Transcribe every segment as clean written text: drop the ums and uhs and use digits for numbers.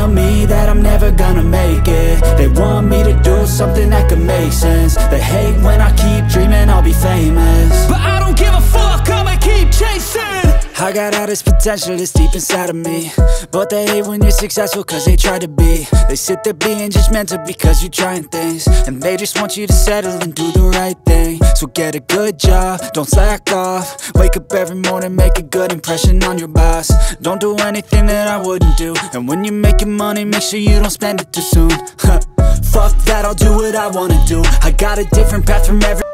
tell me that I'm never gonna make it. They want me to do something that could make sense. They hate when I keep dreaming I'll be famous, but I don't give a fuck, I'ma keep chasing. I got all this potential that's deep inside of me, but they hate when you're successful cause they try to be. They sit there being judgmental because you're trying things, and they just want you to settle and do the right thing. So get a good job, don't slack off. Wake up every morning, make a good impression on your boss. Don't do anything that I wouldn't do, and when you're making money, make sure you don't spend it too soon. Fuck that, I'll do what I wanna do. I got a different path from every.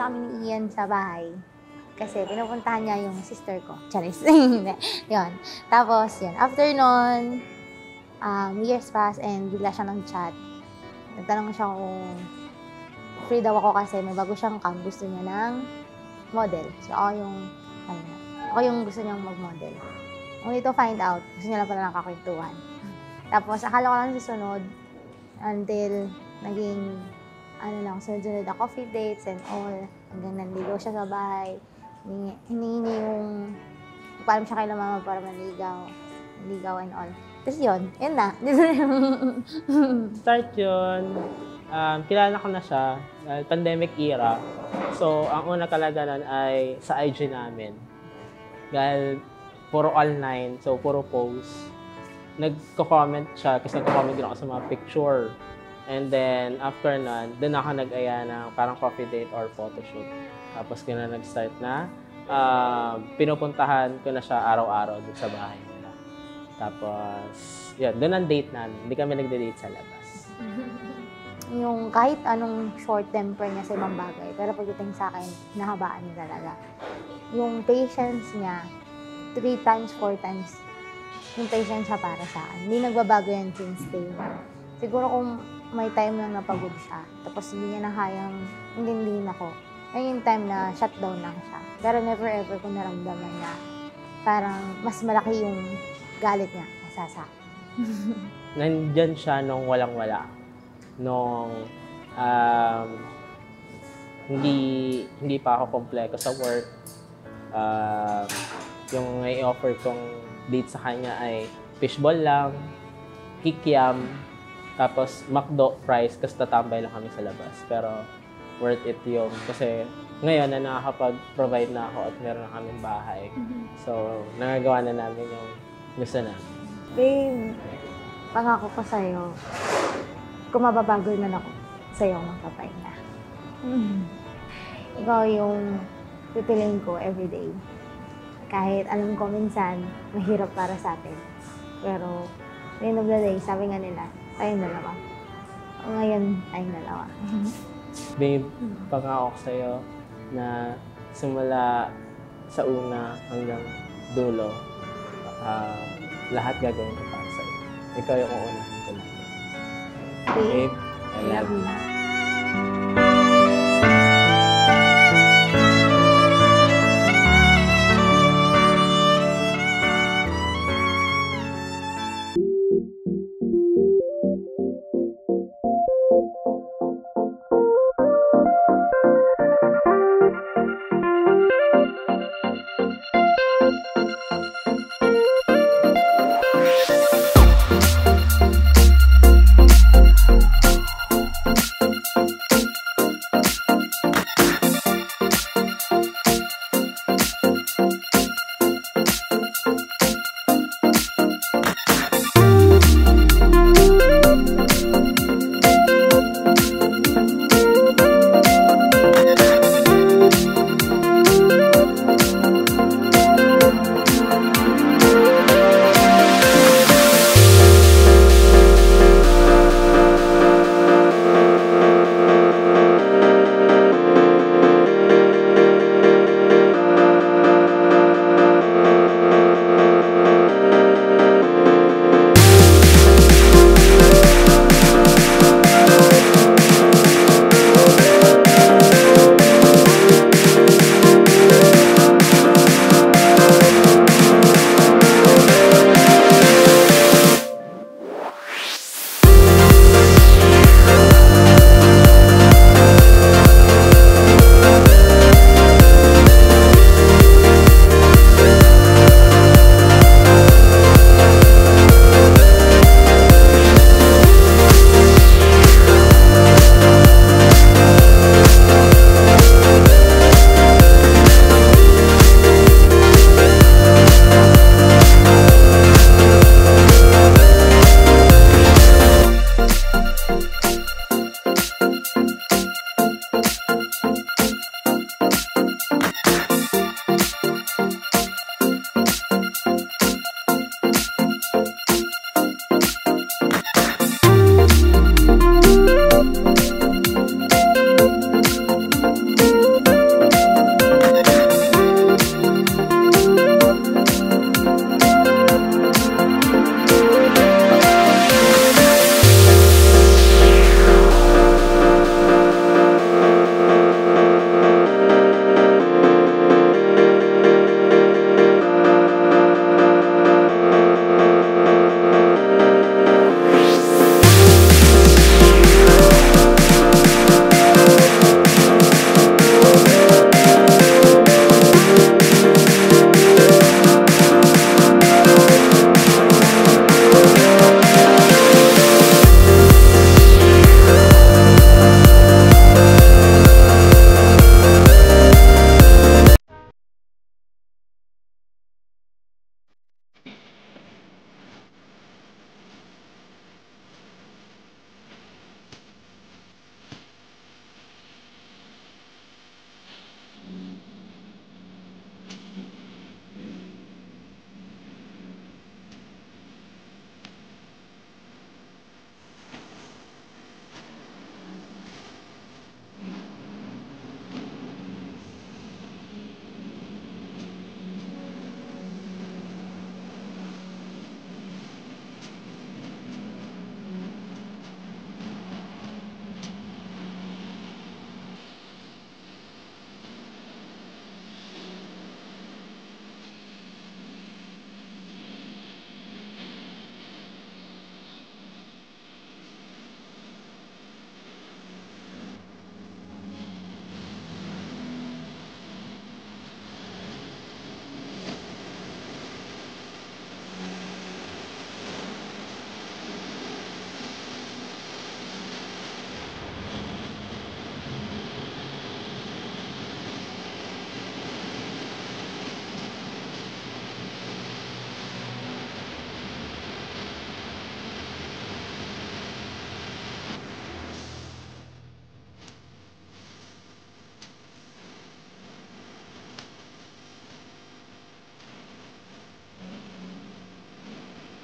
Kami ni Ian sa bahay kasi pinupuntahan niya yung sister ko. Charis. Yun. Tapos, yun. After nun, years pass and bigla siya nag-chat. Nagtanong siya kung free daw ako kasi may bago siyang camp. Gusto niya ng model. So, ako yung gusto niyang mag-model. Only to find out, gusto niya lang pala nakakwentuhan. Tapos, akala ko lang susunod until naging sunod-sunod na coffee dates and all. Hanggang nanligaw siya sa bahay. Hinihingi yung paalam siya kay mama para manligaw and all. Tapos yun na. Start yun. Kilala ko na siya. Pandemic era. So, ang una talaga nun ay sa IG namin. Dahil puro online, so puro post. Nagko-comment siya kasi nagko-comment din ako sa mga picture. And then, after nun, doon ako nag-aya ng parang coffee date or photoshoot. Tapos, kaya na nag-start na. Pinupuntahan ko na siya araw-araw doon sa bahay nila. Tapos, yun, doon ang date namin. Hindi kami nagde-date sa labas. Yung kahit anong short temper niya sa ibang bagay, pero pagdating sa akin, nahabaan niya talaga. Yung patience niya, 3 times, 4 times, yung patience siya para sa akin. Hindi nagbabago yan since day one. Siguro kung may time lang napagod siya, tapos hindi niya na kayang intindihin ako. Ayun yung time na shutdown na siya. Pero never ever ko naramdaman na parang mas malaki yung galit niya kaysa sa akin. Nandyan siya nung walang-wala. Nung hindi pa ako kompleto sa work. Yung i-offer kong date sa kanya ay fishball lang, kikiam, tapos McDo fries kasi tatambay lang kami sa labas. Pero worth it yun kasi ngayon na nakakapag-provide na ako at meron na kaming bahay. So, nagagawa na namin yung gusto namin. Babe, pangako ko sa'yo, kung mababago na ako, sa'yo magpapahinga. Ikaw yung pipiliin ko everyday. Kahit alam ko minsan, mahirap para sa atin. Pero, at the end of the day, sabi nga nila, tayong dalawa. O ngayon, tayong dalawa. Babe, pangako ko sa'yo na simula sa una hanggang dulo, lahat gagawin ko para sa'yo. Ikaw yung uunahin ko lang. Babe, I love you.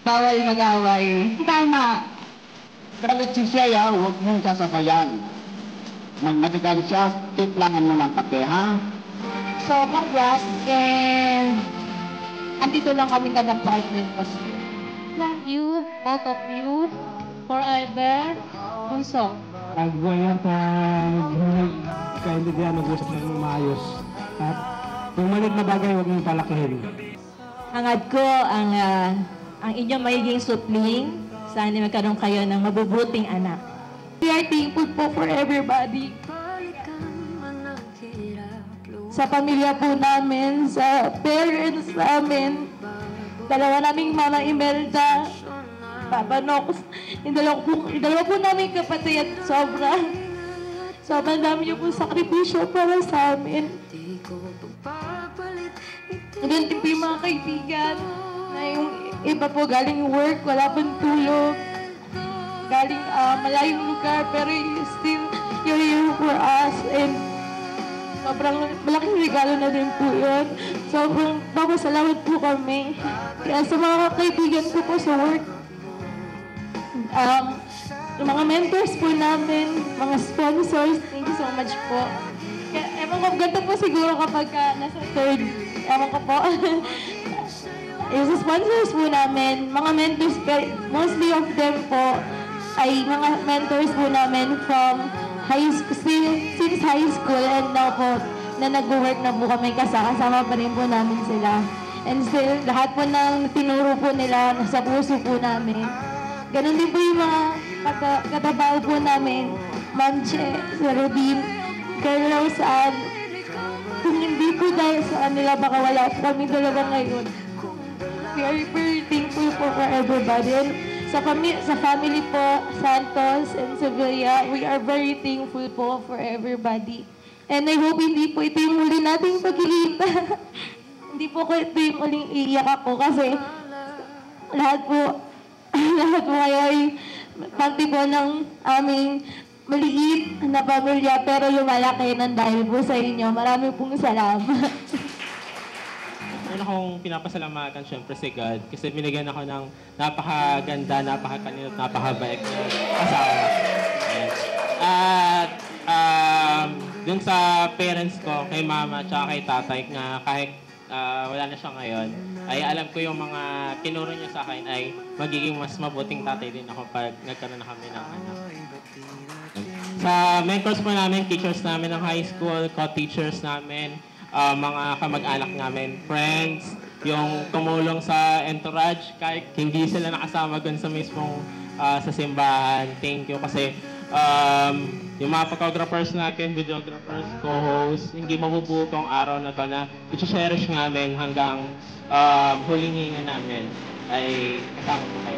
bawal mag-away. Tama. Galit si siya, huwag mong sasabayan. Nang matigal siya, tiplangan mo ng kape, ha? So, congrats, and andito lang kami ka ng partner ko. Love you, both of you, forever, bunso. Nagbuhay sa kaintindihan, mag-usap ng maayos. At kung maliit na bagay, huwag mong palakihin. Hangad ko ang inyong magiging supling. Sana magkaroon kayo ng mabubuting anak. We are thankful po for everybody. Sa pamilya po namin, sa parents namin, dalawa naming mama Imelda, Papa Nox, yung dalawa po namin kapatid, sobrang dami niyo po sakripisyo para sa amin. Ganun din po yung mga kaibigan, na yung iba po galing work, wala pong tulog, galing malayong lugar, pero you're here for us, and sobrang malaking regalo na din po yun. Sobrang papasalamat po kami. Kaya sa mga kaibigan ko po sa work, yung mga mentors po namin, mga sponsors, thank you so much po. Kaya, ewan ko, ganito po siguro kapag nasa third, ewan ko po. Yung sponsors po namin, mga mentors, mostly of them po, ay mga mentors po namin from high school, since high school, and now po, na nag-work na po kami, kasama pa rin po namin sila. And still, lahat po ng tinuro po nila, nasa puso po namin. Ganon din po yung mga katabaho po namin, Ma'am Che, Sir Rubin, Girl Rose Ann. Kung hindi po dahil sa kanila, baka wala po kami dalawa ngayon. We are very thankful po for everybody. And sa family po, Santos and Sevilla, we are very thankful po for everybody. And I hope hindi po ito yung huli nating pag-iita. Hindi po ito yung huling iiyak ako kasi lahat po kayo ay parte po ng aming maliit na pamilya pero lumalaki ng dahil po sa inyo. Marami pong salamat. Meron akong pinapasalamatan syempre si God kasi binigyan ako ng napakaganda, napakakanino, napakabait na asawa. At dun sa parents ko, kay mama at kay tatay na kahit wala na siya ngayon, ay alam ko yung mga tinuro niya sa akin ay magiging mas mabuting tatay din ako pag nagkaroon na kami ng anak. Sa mentors po namin, teachers namin ng high school, co-teachers namin, mga kamag-anak namin, friends, yung tumulong sa entourage, kahit hindi sila nakasama dun sa mismong sa simbahan. Thank you kasi yung mga photographers natin, videographers, co-hosts, hindi mabubuo tong araw na to na i-cherish namin hanggang huling hinga namin ay kasama po kayo.